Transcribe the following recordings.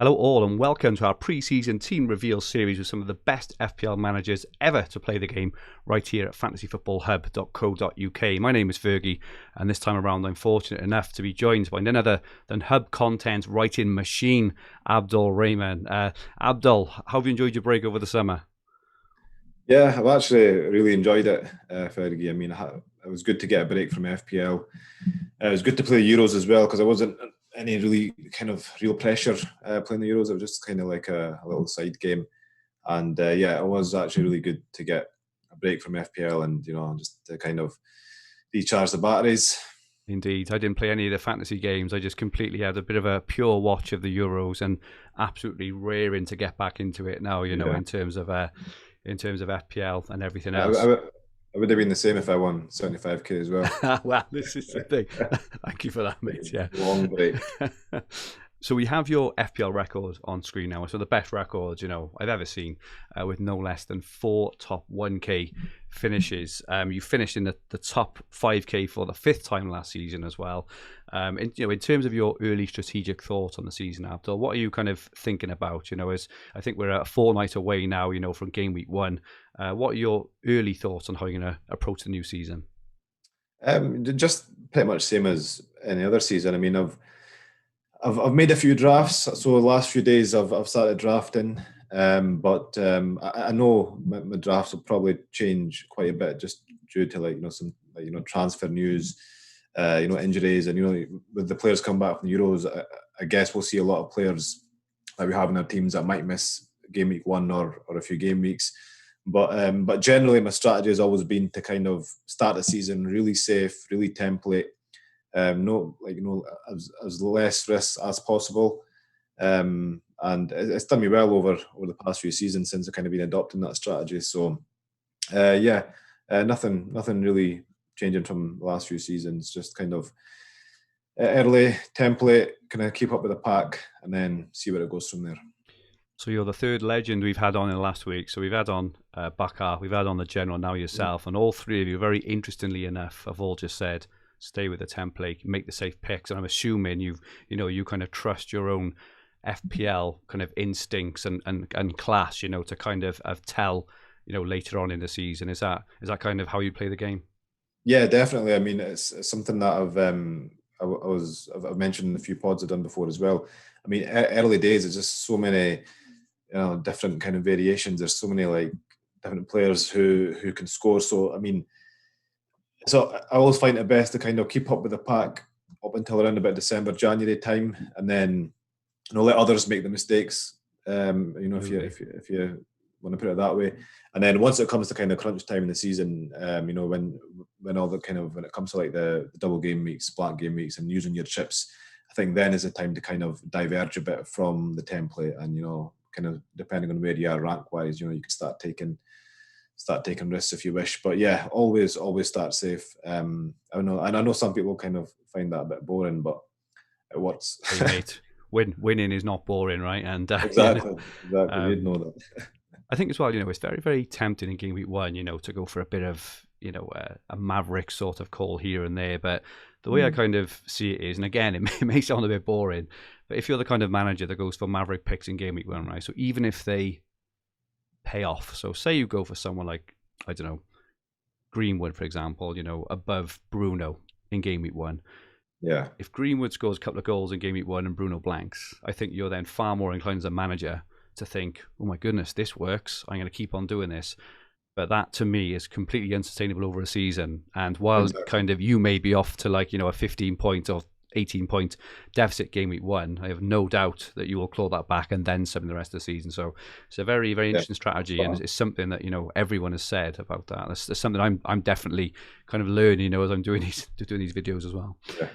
Hello all and welcome to our pre-season team reveal series with some of the best FPL managers ever to play the game right here at fantasyfootballhub.co.uk. My name is Fergie and this time around I'm fortunate enough to be joined by none other than Hub content writing machine Abdul Rehman. Abdul, how have you enjoyed your break over the summer? Yeah, I've actually really enjoyed it, Fergie. I mean, it was good to get a break from FPL. It was good to play the Euros as well because I wasn't any really kind of real pressure playing the Euros. It was just kind of like a little side game. And yeah, it was actually really good to get a break from FPL and, just to kind of recharge the batteries. Indeed, I didn't play any of the fantasy games. I just completely had a bit of a pure watch of the Euros and absolutely raring to get back into it now, in terms of FPL and everything else. I would have been the same if I won 75k as well. Well, this is the thing. Thank you for that, mate. Yeah. Long break. So we have your FPL record on screen now. So the best records, I've ever seen with no less than 4 top 1k finishes. You finished in the top 5k for the 5th time last season as well. In terms of your early strategic thoughts on the season, Abdul, what are you kind of thinking about? As I think we're a fortnight away now, from Gameweek 1. What are your early thoughts on how you're going to approach the new season? Just pretty much same as any other season. I mean, I've made a few drafts, so the last few days I've started drafting, but I know my drafts will probably change quite a bit just due to some transfer news, injuries, and with the players come back from the Euros, I guess we'll see a lot of players that we have in our teams that might miss game week 1 or a few game weeks. But generally, my strategy has always been to kind of start the season really safe, really template. As less risk as possible, and it's done me well over the past few seasons since I've kind of been adopting that strategy. So, nothing really changing from the last few seasons. Just kind of early template, kind of keep up with the pack, and then see where it goes from there. So you're the third legend we've had on in the last week. So we've had on Bakar, we've had on the General, now yourself, and all three of you, very interestingly enough, have all just said, stay with the template, make the safe picks, and I'm assuming you kind of trust your own FPL kind of instincts and class, to kind of tell, later on in the season. Is that kind of how you play the game? Yeah, definitely. I mean, it's something that I've mentioned in a few pods I've done before as well. I mean, early days, there's just so many, different kind of variations. There's so many like different players who can score. So I mean. So I always find it best to kind of keep up with the pack up until around about December, January time, and then let others make the mistakes. If you want to put it that way, and then once it comes to kind of crunch time in the season, when all the kind of when it comes to like the double game weeks, black game weeks, and using your chips, I think then is the time to kind of diverge a bit from the template, and kind of depending on where you are rank wise, you can start taking risks if you wish, but yeah, always start safe. I know some people kind of find that a bit boring, but it works. Hey, mate, winning is not boring, right? And exactly, you'd know that. I think as well, it's very, very tempting in game week 1, to go for a bit of, a maverick sort of call here and there. But the way I kind of see it is, and again, it may sound a bit boring, but if you're the kind of manager that goes for maverick picks in game week 1, right? So even if they pay off. So say you go for someone like, I don't know, Greenwood, for example, above Bruno in game week 1. Yeah. If Greenwood scores a couple of goals in game week 1 and Bruno blanks, I think you're then far more inclined as a manager to think, oh my goodness, this works. I'm going to keep on doing this. But that to me is completely unsustainable over a season. And while kind of you may be off to like, a 15 point or 18-point deficit game week 1, I have no doubt that you will claw that back and then some in the rest of the season. So it's a very, very interesting strategy, and it's something that everyone has said about that. That's something I'm definitely kind of learning, as I'm doing these videos as well. Yeah.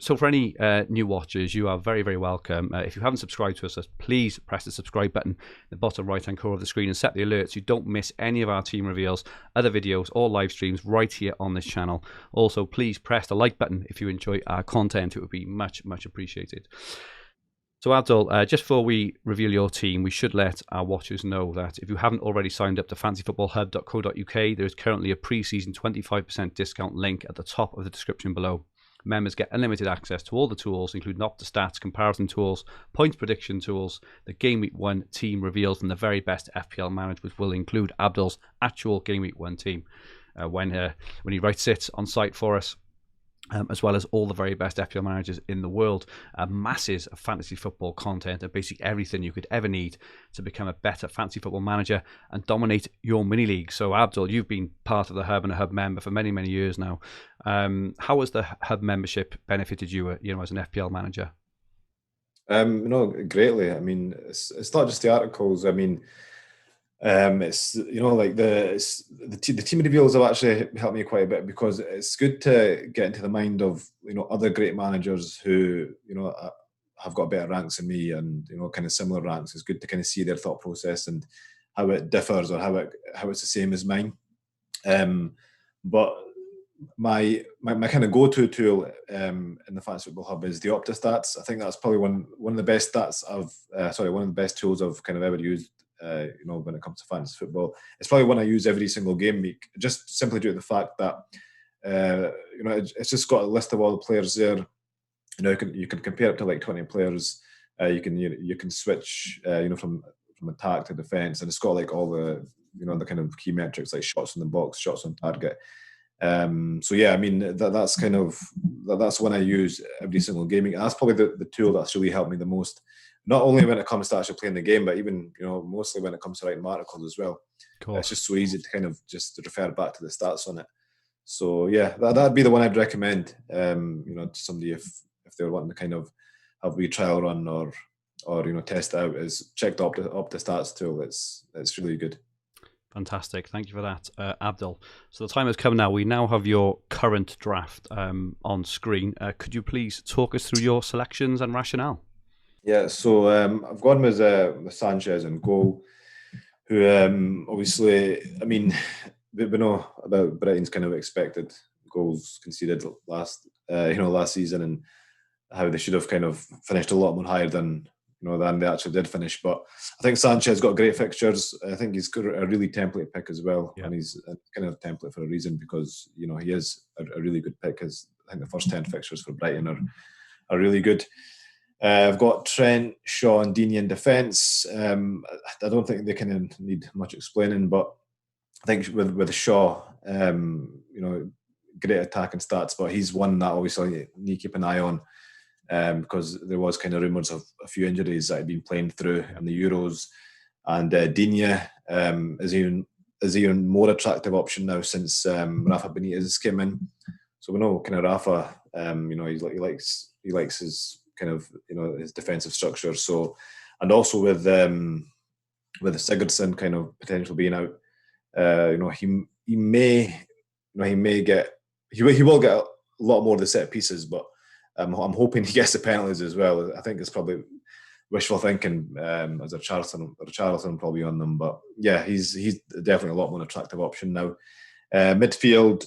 So for any new watchers, you are very, very welcome. If you haven't subscribed to us, please press the subscribe button in the bottom right-hand corner of the screen and set the alerts so you don't miss any of our team reveals, other videos, or live streams right here on this channel. Also, please press the like button if you enjoy our content. It would be much, much appreciated. So Abdul, just before we reveal your team, we should let our watchers know that if you haven't already signed up to fantasyfootballhub.co.uk, there is currently a pre-season 25% discount link at the top of the description below. Members get unlimited access to all the tools, including Opta-Stats, comparison tools, points prediction tools, the Game Week 1 team reveals, and the very best FPL managers, which will include Abdul's actual Game Week 1 team when he writes it on site for us. As well as all the very best FPL managers in the world, masses of fantasy football content and basically everything you could ever need to become a better fantasy football manager and dominate your mini league. So Abdul, you've been part of the Hub and a Hub member for many, many years now. How has the Hub membership benefited you, as an FPL manager? Greatly. I mean, it's not just the articles. I mean, it's like the team reveals have actually helped me quite a bit, because it's good to get into the mind of other great managers who have got better ranks than me, and kind of similar ranks. It's good to kind of see their thought process and how it differs, or how it's the same as mine. But my kind of go-to tool in the Fantasy Football Hub is the Opta-Stats. I think that's probably one of the best one of the best tools I've kind of ever used. When it comes to fantasy football, it's probably one I use every single game week, just simply due to the fact that it's just got a list of all the players there. You can compare it to like 20 players. You can switch from attack to defense, and it's got like all the the kind of key metrics like shots in the box, shots on target. So yeah, I mean that's one I use every single game week. And that's probably the tool that's really helped me the most. Not only when it comes to actually playing the game, but even mostly when it comes to writing articles as well. Cool. It's just so easy to kind of just refer back to the stats on it. So yeah, that'd be the one I'd recommend. To somebody if they're wanting to kind of have a wee trial run or test it out, is check the Opta-Stats tool. It's really good. Fantastic. Thank you for that, Abdul. So the time has come now. We now have your current draft on screen. Could you please talk us through your selections and rationale? Yeah, so I've gone with Sanchez in goal, who obviously, I mean, we know about Brighton's kind of expected goals conceded last season, and how they should have kind of finished a lot more higher than they actually did finish. But I think Sanchez got great fixtures. I think he's got a really template pick as well, and he's kind of a template for a reason, because he is a really good pick. I think the first 10 fixtures for Brighton are really good. I've got Trent, Shaw, and Digne in defence. I don't think they kind of need much explaining, but I think with Shaw, great attacking stats, but he's one that obviously you need to keep an eye on, because there was kind of rumours of a few injuries that had been playing through in the Euros, and Digne is even more attractive option now since Rafa Benitez came in. So we know kind of Rafa, he likes his kind of his defensive structure. So, and also with Sigurdsson kind of potential being out, he will get a lot more of the set pieces, but I'm hoping he gets the penalties as well. I think it's probably wishful thinking, as a Charlton probably on them, but yeah, he's definitely a lot more attractive option now. Midfield,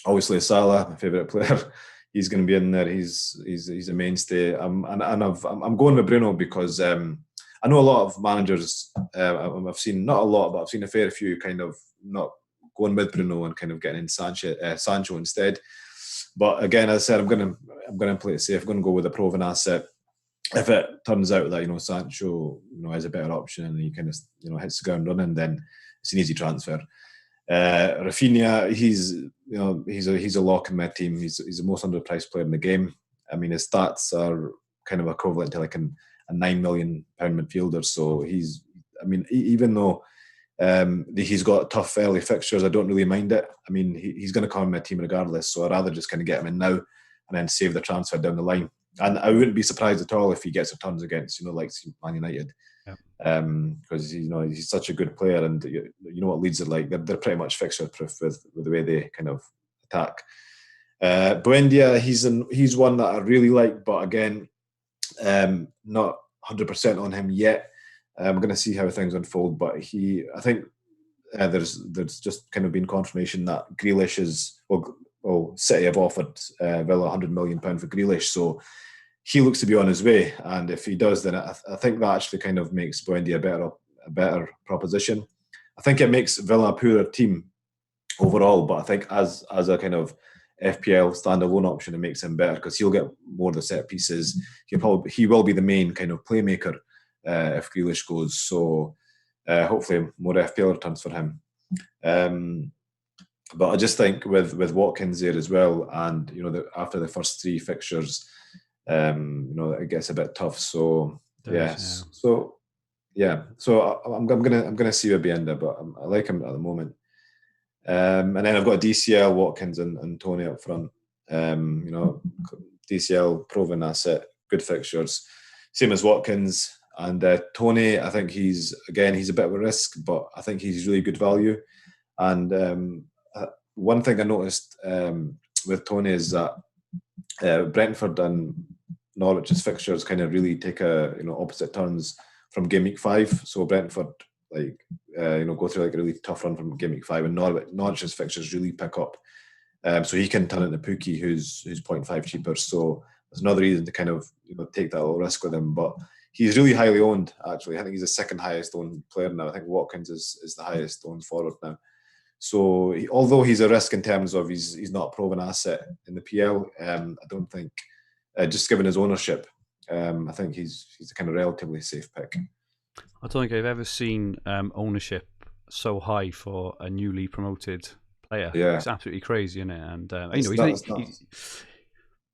obviously Salah, my favourite player. He's going to be in there. He's a mainstay. I'm going with Bruno because I know a lot of managers. I've seen not a lot, but I've seen a fair few kind of not going with Bruno and kind of getting in Sancho instead. But again, as I said, I'm going to play it safe. I'm going to go with a proven asset. If it turns out that Sancho is a better option and he kind of hits the ground running, then it's an easy transfer. Rafinha, he's a lock in my team. He's the most underpriced player in the game. I mean, his stats are kind of equivalent to like a £9 million midfielder. So even though he's got tough early fixtures, I don't really mind it. I mean, he's going to come in my team regardless. So I'd rather just kind of get him in now and then save the transfer down the line. And I wouldn't be surprised at all if he gets returns against like Man United. Because he's such a good player, and what Leeds are like. They're pretty much fixture proof with the way they kind of attack. Buendia, he's one that I really like, but again, not 100% on him yet. I'm going to see how things unfold, but I think there's just kind of been confirmation that Grealish is City have offered Villa £100 million for Grealish, so he looks to be on his way, and if he does, then I think that actually kind of makes Buendia a better proposition. I think it makes Villa a poorer team overall, but I think as a kind of FPL standalone option, it makes him better because he'll get more of the set pieces. He will be the main kind of playmaker if Grealish goes. So hopefully more FPL returns for him. But I just think with Watkins there as well, and after the first 3 fixtures, it gets a bit tough. So yes, yeah. So I'm gonna see where we end up, but I like him at the moment. And then I've got DCL, Watkins, and Tony up front. DCL proven asset, good fixtures, same as Watkins. And Tony, I think he's a bit of a risk, but I think he's really good value. And one thing I noticed with Tony is that Brentford and Norwich's fixtures kind of really take opposite turns from game week 5. So Brentford go through a really tough run from game week 5, and Norwich's fixtures really pick up. So he can turn into Pookie, who's 0.5 cheaper. So there's another reason to kind of take that little risk with him. But he's really highly owned, actually. I think he's the second highest owned player now. I think Watkins is the highest owned forward now. So although he's a risk in terms of he's not a proven asset in the PL, I don't think, just given his ownership, I think he's a kind of relatively safe pick. I don't think I've ever seen ownership so high for a newly promoted player. Yeah. It's absolutely crazy, isn't it? And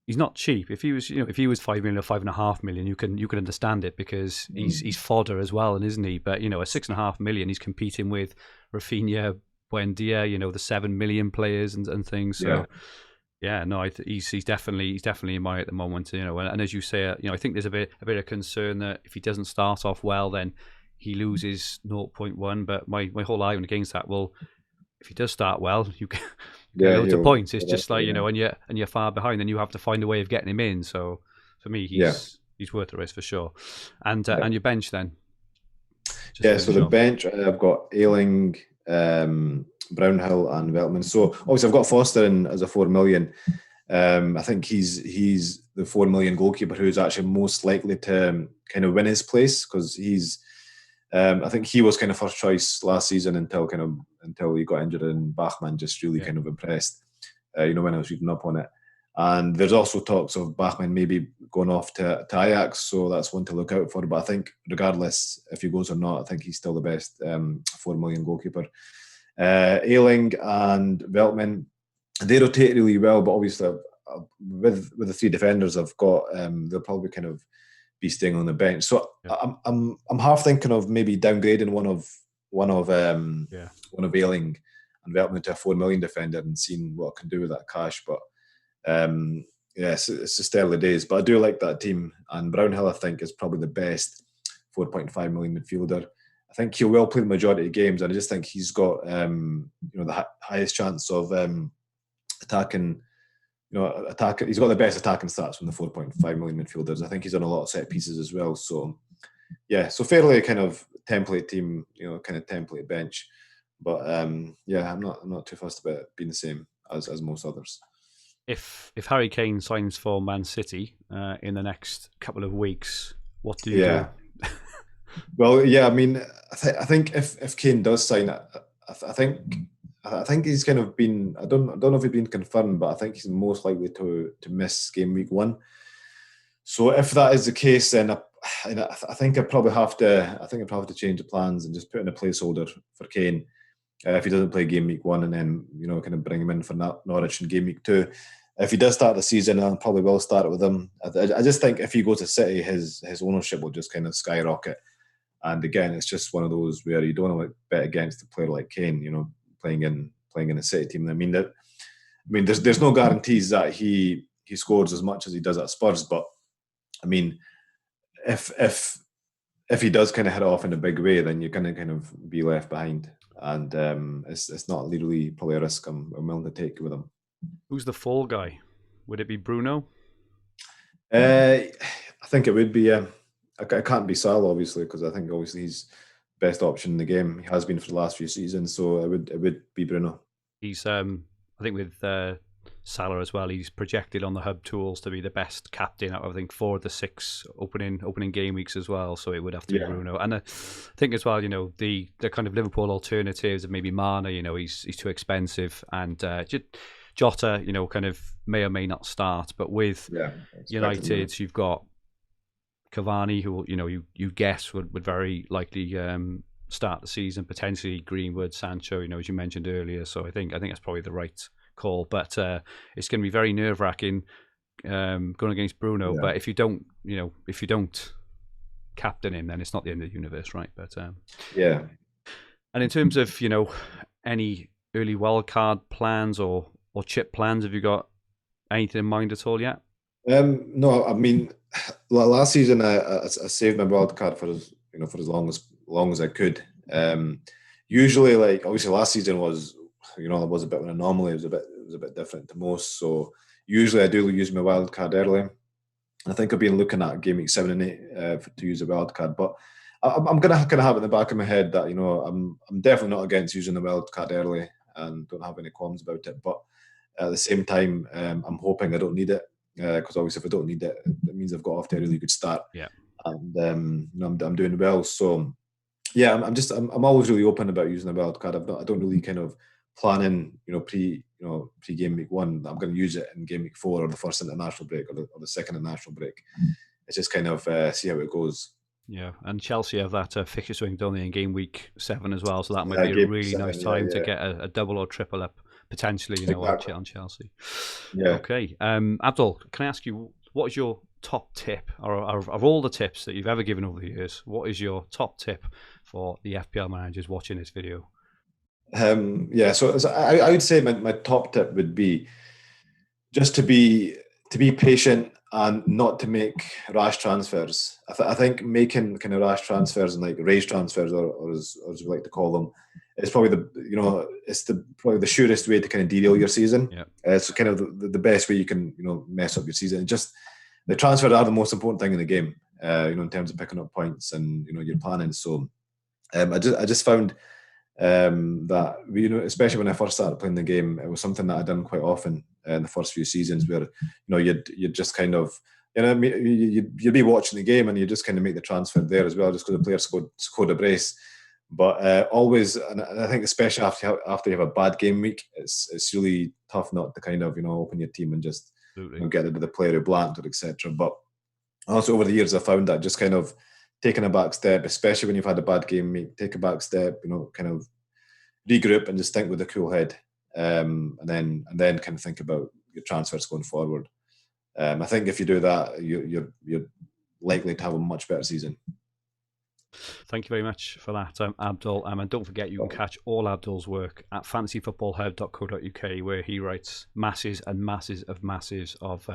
he's not cheap. If he was 5 million or 5.5 million, you can understand it because he's fodder as well, and isn't he? But at 6.5 million, he's competing with Rafinha, Buendia, the 7 million players and things. So he's definitely in my at the moment. And as you say, I think there's a bit of concern that if he doesn't start off well, then he loses 0.1. But my whole argument against that, well, if he does start well, you get loads of points. It's just like and you're far behind, then you have to find a way of getting him in. So for me, he's worth the risk for sure. And your bench then. So the bench, I've got Ayling, Brownhill and Veltman. So obviously I've got Foster in as a 4 million. I think he's the 4 million goalkeeper who's actually most likely to kind of win his place, because he's I think he was kind of first choice last season until he got injured, and Bachmann just really kind of impressed when I was reading up on it. And there's also talks of Bachmann maybe going off to Ajax, so that's one to look out for. But I think regardless if he goes or not, I think he's still the best 4 million goalkeeper. Ayling and Veltman, they rotate really well, but obviously with the 3 defenders I've got, they'll probably kind of be staying on the bench. So I'm half thinking of maybe downgrading one of Ayling and Veltman to a 4 million defender and seeing what I can do with that cash. But it's just early days, but I do like that team. And Brownhill, I think, is probably the best 4.5 million midfielder. I think he will play the majority of games, and I just think he's got the highest chance of attacking. He's got the best attacking stats from the 4.5 million midfielders. I think he's on a lot of set pieces as well. So so fairly kind of template team, kind of template bench. But I'm not too fussed about it being the same as most others. If Harry Kane signs for Man City in the next couple of weeks, what do you do? Well, I mean, I think if Kane does sign it, I think he's kind of been. I don't know if he's been confirmed, but I think he's most likely to miss game week 1. So if that is the case, then I think I probably have to change the plans and just put in a placeholder for Kane if he doesn't play game week 1, and then kind of bring him in for Norwich in game week 2. If he does start the season, I probably will start with him. I just think if he goes to City, his ownership will just kind of skyrocket. And again, it's just one of those where you don't want to bet against a player like Kane, playing in a City team. I mean, there's no guarantees that he scores as much as he does at Spurs, but I mean, if he does kind of hit off in a big way, then you're going to kind of be left behind, and it's not really probably a risk I'm willing to take with him. Who's the fall guy? Would it be Bruno? I think it would be. I can't be Salah, obviously, because I think obviously he's best option in the game. He has been for the last few seasons, so it would be Bruno. He's I think with Salah as well, he's projected on the hub tools to be the best captain out of, I think, 4 of the 6 opening game weeks as well. So it would have to be Bruno. And I think as well, the kind of Liverpool alternatives of maybe Mana, he's too expensive, and Jota, kind of may or may not start, but with United, you've got Cavani, who you guess would very likely start the season, potentially Greenwood, Sancho, as you mentioned earlier. So I think that's probably the right call, but it's going to be very nerve-wracking going against Bruno. But if you don't captain him, then it's not the end of the universe, right? But and in terms of any early wildcard plans or chip plans, have you got anything in mind at all yet? No, I mean, last season I saved my wildcard for as long as I could. Usually, like obviously last season was it was a bit of an anomaly. It was a bit different to most. So usually I do use my wildcard early. I think I've been looking at Game Week 7 and 8 to use a wild card, but I'm gonna kind of have it in the back of my head that I'm definitely not against using the wild card early and don't have any qualms about it. But at the same time, I'm hoping I don't need it because obviously if I don't need it, it means I've got off to a really good start. Yeah, and I'm doing well. So yeah, I'm always really open about using the wild card. I don't really kind of plan in pre game week 1 that I'm going to use it in game week 4 or the first international break or the second international break. It's just kind of see how it goes. Yeah, and Chelsea have that fixture swing, don't they, in game week 7 as well? So that might be a really nice time to get a double or triple up potentially, exactly. on Chelsea. Yeah. Okay, Abdul, can I ask you, what is your top tip, or of all the tips that you've ever given over the years, what is your top tip for the FPL managers watching this video? So I would say my top tip would be just to be patient and not to make rash transfers. I think making kind of rash transfers and like raise transfers, or as we like to call them, is probably probably the surest way to kind of derail your season. Yeah. It's kind of the best way you can mess up your season. And just the transfers are the most important thing in the game. In terms of picking up points and your planning. So I just found that especially when I first started playing the game, it was something that I'd done quite often in the first few seasons, where you'd just kind of you'd be watching the game and you just kind of make the transfer there as well, just because the player scored a brace. But always, and I think especially after you have a bad game week, it's really tough not to kind of open your team and just get rid of the player who blanked or etc. But also over the years, I found that just kind of taking a back step, especially when you've had a bad game week, take a back step, kind of regroup and just think with a cool head, and then kind of think about your transfers going forward. I think if you do that, you're likely to have a much better season. Thank you very much for that, Abdul. And don't forget, you can catch all Abdul's work at fantasyfootballhub.co.uk, where he writes masses and masses of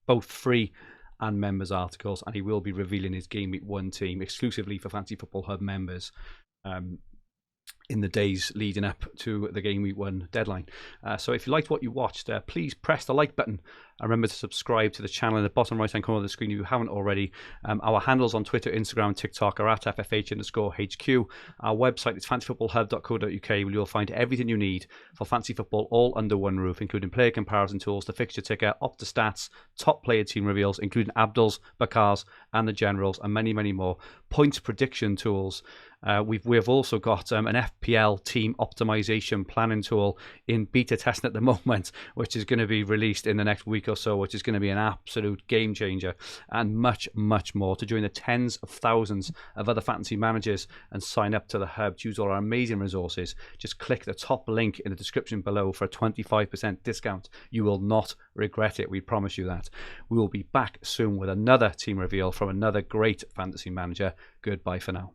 both free and members articles, and he will be revealing his Game Week 1 team exclusively for Fantasy Football Hub members in the days leading up to the Game Week 1 deadline. So if you liked what you watched, please press the like button and remember to subscribe to the channel in the bottom right hand corner of the screen if you haven't already. Our handles on Twitter, Instagram and TikTok are at FFH_HQ. Our website is fantasyfootballhub.co.uk, where you'll find everything you need for fantasy football all under one roof, including player comparison tools, the fixture ticker, Opta stats, top player team reveals, including Abdul's, Bakar's and the Generals, and many, many more. Points prediction tools. We've also got an FPL team optimization planning tool in beta testing at the moment, which is going to be released in the next week or so, which is going to be an absolute game changer, and much, much more. To join the tens of thousands of other fantasy managers and sign up to the hub, choose all our amazing resources, just click the top link in the description below for a 25% discount. You will not regret it, we promise you that. We will be back soon with another team reveal from another great fantasy manager. Goodbye for now.